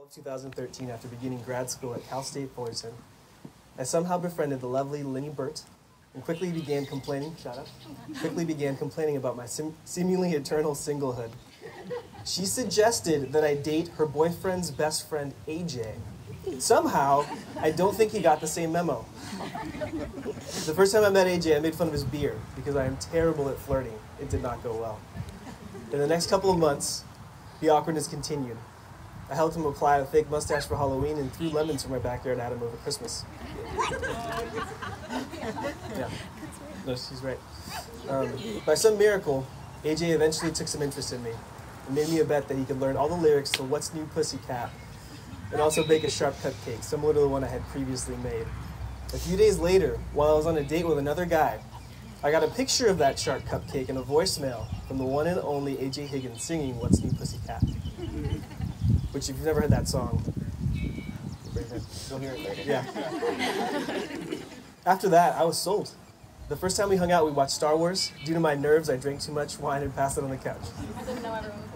of 2013, after beginning grad school at Cal State Fullerton, I somehow befriended the lovely Linny Burt and quickly began complaining about my seemingly eternal singlehood. She suggested that I date her boyfriend's best friend, AJ. Somehow, I don't think he got the same memo. The first time I met AJ, I made fun of his beard because I am terrible at flirting. It did not go well. In the next couple of months, the awkwardness continued. I helped him apply a fake mustache for Halloween and threw lemons from my backyard at him over Christmas. Yeah, no, she's right. By some miracle, AJ eventually took some interest in me and made me a bet that he could learn all the lyrics to What's New Pussycat and also bake a sharp cupcake, similar to the one I had previously made. A few days later, while I was on a date with another guy, I got a picture of that sharp cupcake and a voicemail from the one and only AJ Higgins singing What's New Pussycat. Which, if you've never heard that song, you'll hear it later. Yeah. After that, I was sold. The first time we hung out, we watched Star Wars. Due to my nerves, I drank too much wine and passed it on the couch. I didn't know everyone was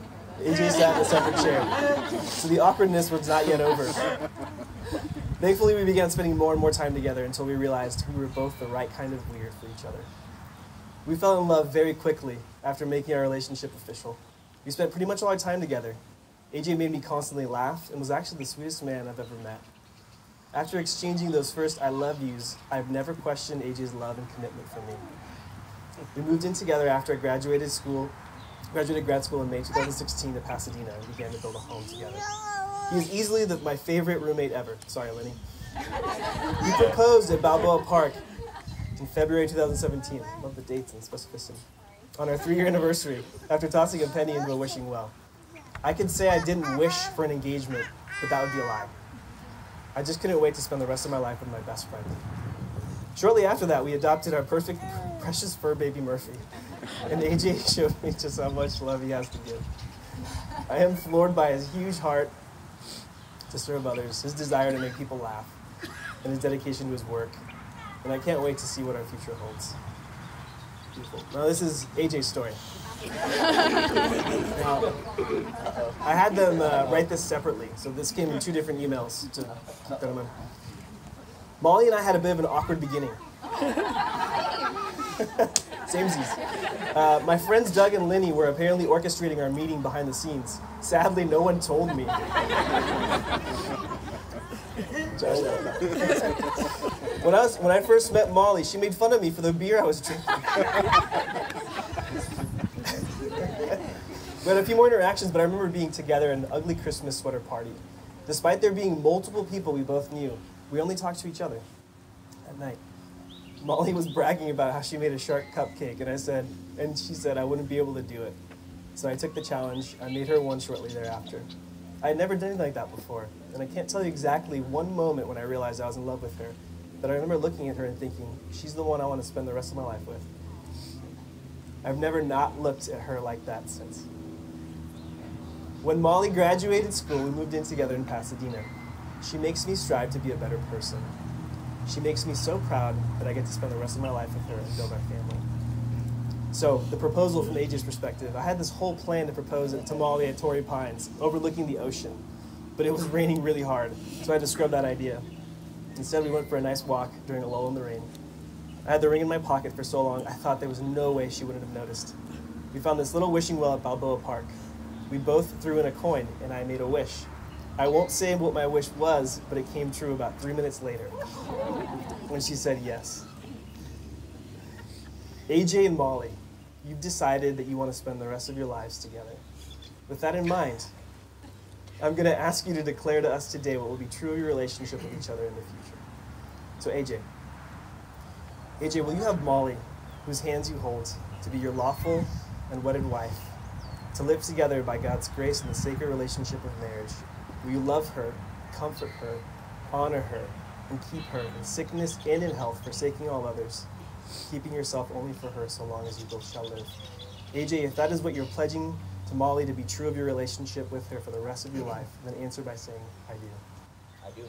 going to hear that. AJ sat in a separate chair, so the awkwardness was not yet over. Thankfully, we began spending more and more time together until we realized we were both the right kind of weird for each other. We fell in love very quickly after making our relationship official. We spent pretty much all our time together. AJ made me constantly laugh and was actually the sweetest man I've ever met. After exchanging those first I love yous, I've never questioned AJ's love and commitment for me. We moved in together after I graduated grad school in May 2016 to Pasadena and began to build a home together. He is easily my favorite roommate ever. Sorry, Lenny. He proposed at Balboa Park in February 2017. Love the dates and specificity. On our 3-year anniversary, after tossing a penny into a wishing well. I could say I didn't wish for an engagement, but that would be a lie. I just couldn't wait to spend the rest of my life with my best friend. Shortly after that, we adopted our perfect, precious fur baby Murphy, and AJ showed me just how much love he has to give. I am floored by his huge heart to serve others, his desire to make people laugh, and his dedication to his work, and I can't wait to see what our future holds. Beautiful. Now this is AJ's story. Now, I had them write this separately, so this came in 2 different emails to keep that in mind. Molly and I had a bit of an awkward beginning. Samesies. My friends Doug and Linny were apparently orchestrating our meeting behind the scenes. Sadly, no one told me. When I first met Molly, she made fun of me for the beer I was drinking. We had a few more interactions, but I remember being together at an ugly Christmas sweater party. Despite there being multiple people we both knew, we only talked to each other at night. Molly was bragging about how she made a sharp cupcake, and she said I wouldn't be able to do it. So I took the challenge. I made her one shortly thereafter. I had never done anything like that before, and I can't tell you exactly one moment when I realized I was in love with her, but I remember looking at her and thinking, she's the one I want to spend the rest of my life with. I've never not looked at her like that since. When Molly graduated school, we moved in together in Pasadena. She makes me strive to be a better person. She makes me so proud that I get to spend the rest of my life with her and build our family. So, the proposal from AJ's perspective, I had this whole plan to propose to Molly at Torrey Pines, overlooking the ocean. But it was raining really hard, so I had to scrub that idea. Instead, we went for a nice walk during a lull in the rain. I had the ring in my pocket for so long, I thought there was no way she wouldn't have noticed. We found this little wishing well at Balboa Park. We both threw in a coin, and I made a wish. I won't say what my wish was, but it came true about 3 minutes later, when she said yes. AJ and Molly, you've decided that you want to spend the rest of your lives together. With that in mind, I'm going to ask you to declare to us today what will be true of your relationship with each other in the future. So AJ, will you have Molly, whose hands you hold, to be your lawful and wedded wife, to live together by God's grace in the sacred relationship of marriage? Will you love her, comfort her, honor her, and keep her in sickness and in health, forsaking all others, keeping yourself only for her so long as you both shall live? AJ, if that is what you're pledging to Molly to be true of your relationship with her for the rest of your life, then answer by saying, I do. I do.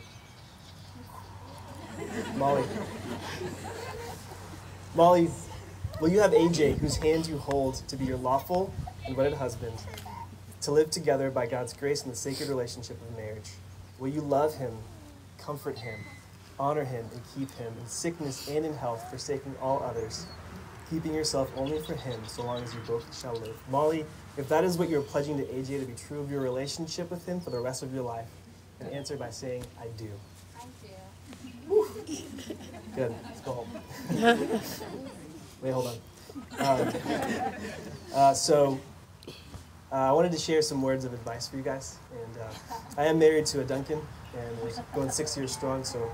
Molly, will you have AJ, whose hand you hold, to be your lawful and wedded husband, to live together by God's grace in the sacred relationship of marriage? Will you love him, comfort him, honor him, and keep him in sickness and in health, forsaking all others, keeping yourself only for him, so long as you both shall live? Molly, if that is what you're pledging to AJ to be true of your relationship with him for the rest of your life, then answer by saying, I do. I do. Good. Let's go home. Wait, hold on. I wanted to share some words of advice for you guys. And I am married to a Duncan, and we're going 6 years strong, so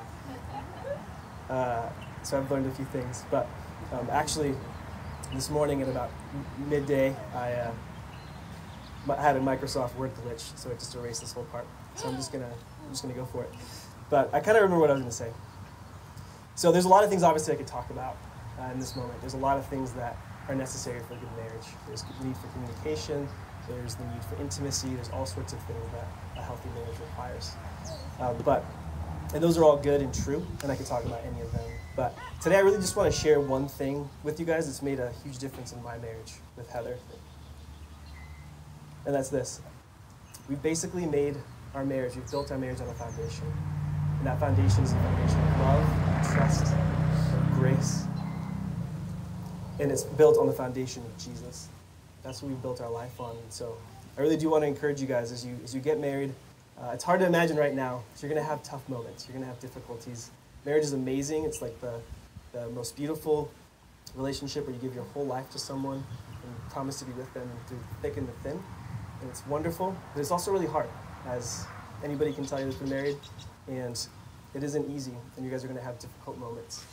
I've learned a few things. But actually, this morning at about midday, I had a Microsoft Word glitch, so it just erased this whole part. So I'm just gonna go for it. But I kind of remember what I was gonna say. So there's a lot of things, obviously, I could talk about in this moment. There's a lot of things that are necessary for a good marriage. There's the need for communication. There's the need for intimacy. There's all sorts of things that a healthy marriage requires. And those are all good and true, and I could talk about any of them. But today I really just want to share one thing with you guys that's made a huge difference in my marriage with Heather. And that's this. We've basically made our marriage, we've built our marriage on a foundation. And that foundation is a foundation of love, of trust, of grace. And it's built on the foundation of Jesus. That's what we've built our life on. And so I really do want to encourage you guys as you get married. It's hard to imagine right now. So you're going to have tough moments. You're going to have difficulties. Marriage is amazing. It's like the most beautiful relationship where you give your whole life to someone and promise to be with them through thick and the thin. And it's wonderful, but it's also really hard, as anybody can tell you that's been married. And it isn't easy, and you guys are going to have difficult moments.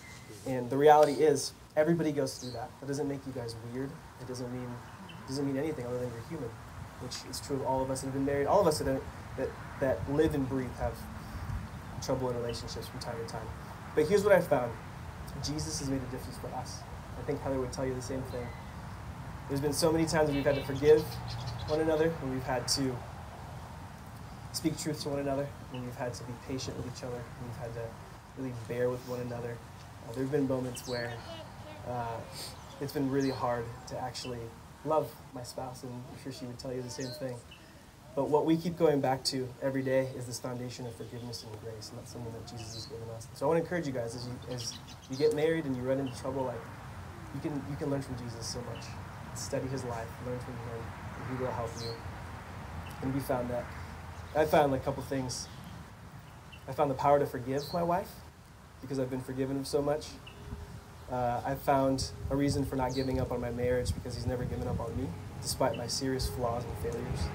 And the reality is, everybody goes through that. That doesn't make you guys weird. It doesn't mean anything other than you're human, which is true of all of us that have been married. All of us that live and breathe have trouble in relationships from time to time. But here's what I found. Jesus has made a difference for us. I think Heather would tell you the same thing. There's been so many times when we've had to forgive one another, and we've had to speak truth to one another, and we've had to be patient with each other, and we've had to really bear with one another. There have been moments where it's been really hard to actually love my spouse, and I'm sure she would tell you the same thing. But what we keep going back to every day is this foundation of forgiveness and grace, and that's something that Jesus has given us. So I want to encourage you guys, as you get married and you run into trouble, like you can learn from Jesus so much. Study his life, learn from him, and he will help you. And I found a couple things. I found the power to forgive my wife because I've been forgiven of so much. I found a reason for not giving up on my marriage because he's never given up on me, despite my serious flaws and failures.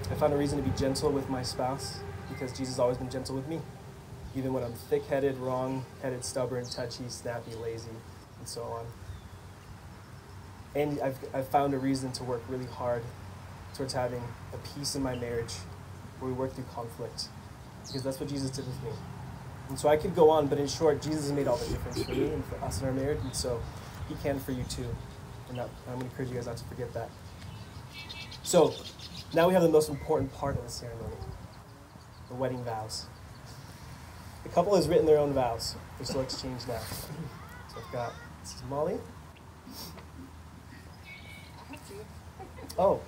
I found a reason to be gentle with my spouse because Jesus has always been gentle with me, even when I'm thick-headed, wrong-headed, stubborn, touchy, snappy, lazy, and so on. And I've found a reason to work really hard towards having a peace in my marriage where we work through conflict, because that's what Jesus did with me. And so I could go on, but in short, Jesus has made all the difference for me and for us in our marriage, and so he can for you too. And I'm going to encourage you guys not to forget that. So now we have the most important part of the ceremony, the wedding vows. The couple has written their own vows, which they'll exchange now. So I've got, this is Molly. Oh.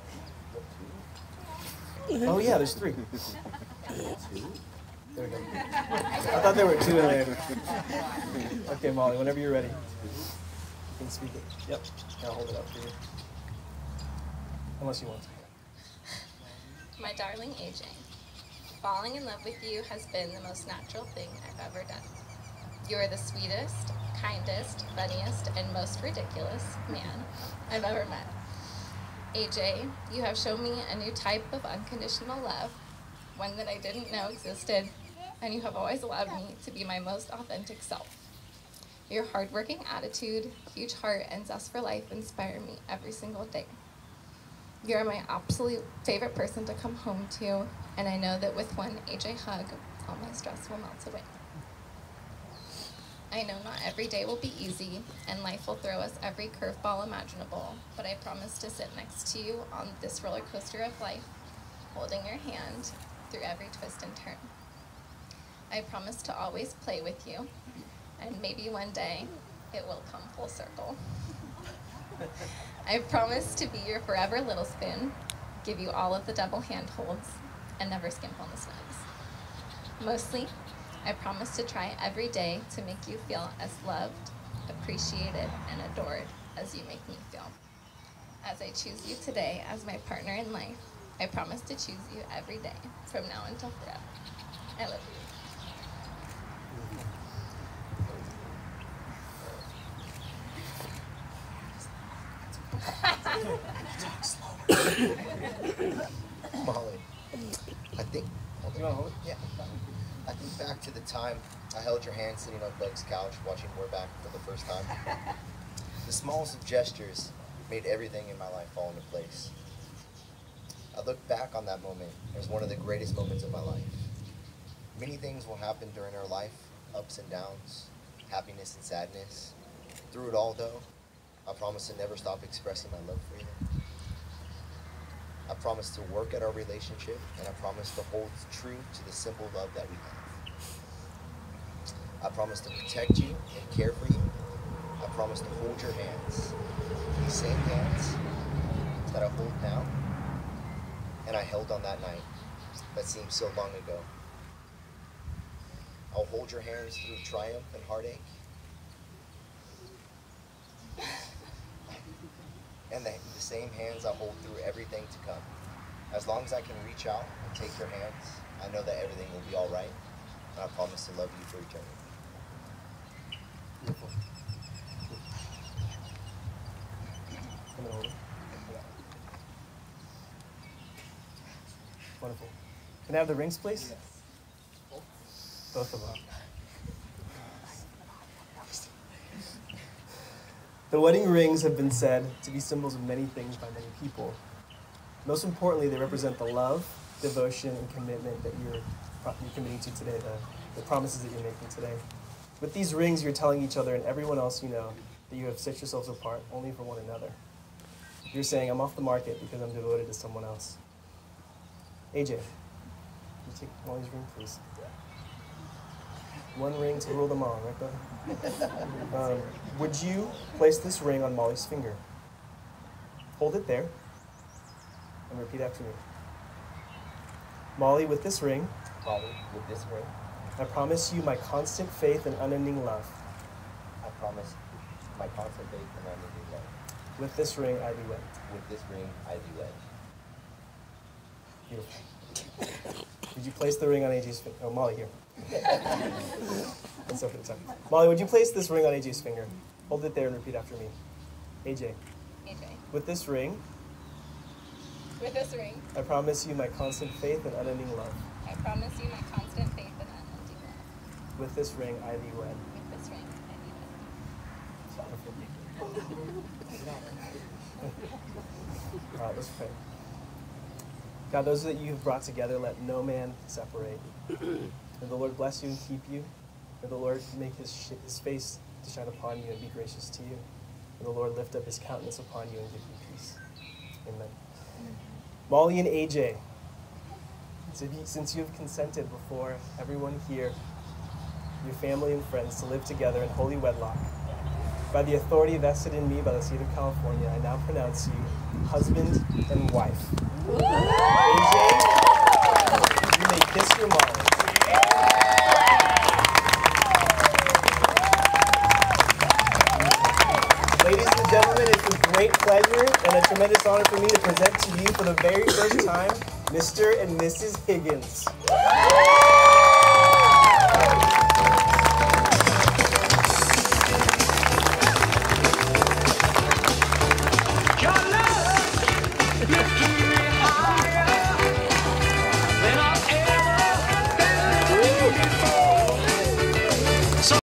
Oh yeah, there's 3. There we go. I thought there were 2 in there. Okay, Molly, whenever you're ready. You can speak it. Yep. I'll hold it up for you. Unless you want to. My darling AJ, falling in love with you has been the most natural thing I've ever done. You are the sweetest, kindest, funniest, and most ridiculous man I've ever met. AJ, you have shown me a new type of unconditional love, one that I didn't know existed, and you have always allowed me to be my most authentic self. Your hardworking attitude, huge heart, and zest for life inspire me every single day. You are my absolute favorite person to come home to, and I know that with one AJ hug, all my stress will melt away. I know not every day will be easy, and life will throw us every curveball imaginable, but I promise to sit next to you on this roller coaster of life, holding your hand through every twist and turn. I promise to always play with you, and maybe one day it will come full circle. I promise to be your forever little spoon, give you all of the double handholds, and never skimp on the snacks. Mostly, I promise to try every day to make you feel as loved, appreciated, and adored as you make me feel. As I choose you today as my partner in life, I promise to choose you every day from now until forever. I love you. Molly, I think. You want to hold it? Yeah. I think back to the time I held your hand sitting on Doug's couch watching We're Back for the first time. The smallest of gestures made everything in my life fall into place. I look back on that moment as one of the greatest moments of my life. Many things will happen during our life, ups and downs, happiness and sadness. Through it all, though, I promise to never stop expressing my love for you. I promise to work at our relationship, and I promise to hold true to the simple love that we have. I promise to protect you and care for you. I promise to hold your hands, these same hands that I hold now, and I held on that night that seems so long ago. I'll hold your hands through triumph and heartache, and the same hands I hold through everything to come. As long as I can reach out and take your hands, I know that everything will be all right, and I promise to love you for eternity. Beautiful. Come on over. Wonderful. Can I have the rings, please? Yes. Both of them. The wedding rings have been said to be symbols of many things by many people. Most importantly, they represent the love, devotion, and commitment that you're committing to today, the promises that you're making today. With these rings, you're telling each other and everyone else you know that you have set yourselves apart only for one another. You're saying, I'm off the market because I'm devoted to someone else. AJ, can you take Molly's ring, please? One ring to rule them all, right, bud? Would you place this ring on Molly's finger? Hold it there, and repeat after me. Molly, with this ring, I promise you my constant faith and unending love. I promise my constant faith and unending love. With this ring, I be wed. With this ring, I be wed. Beautiful. Would you place the ring on AJ's finger? Oh, Molly, here. That's so for the time. Molly, would you place this ring on AJ's finger? Hold it there and repeat after me. AJ. AJ. With this ring, I promise you my constant faith and unending love. I promise you my constant faith and unending love. With this ring, I be wed. With this ring, I be wed. All right, let's pray. God, those that you have brought together, let no man separate. May the Lord bless you and keep you. May the Lord make his face to shine upon you and be gracious to you. May the Lord lift up his countenance upon you and give you peace. Amen. Molly and AJ, since you have consented before everyone here, your family and friends, to live together in holy wedlock, by the authority vested in me by the state of California, I now pronounce you husband and wife. AJ, you may kiss your Molly. Ladies and gentlemen, it's a great pleasure and a tremendous honor for me to present to you for the very first time, Mr. and Mrs. Higgins.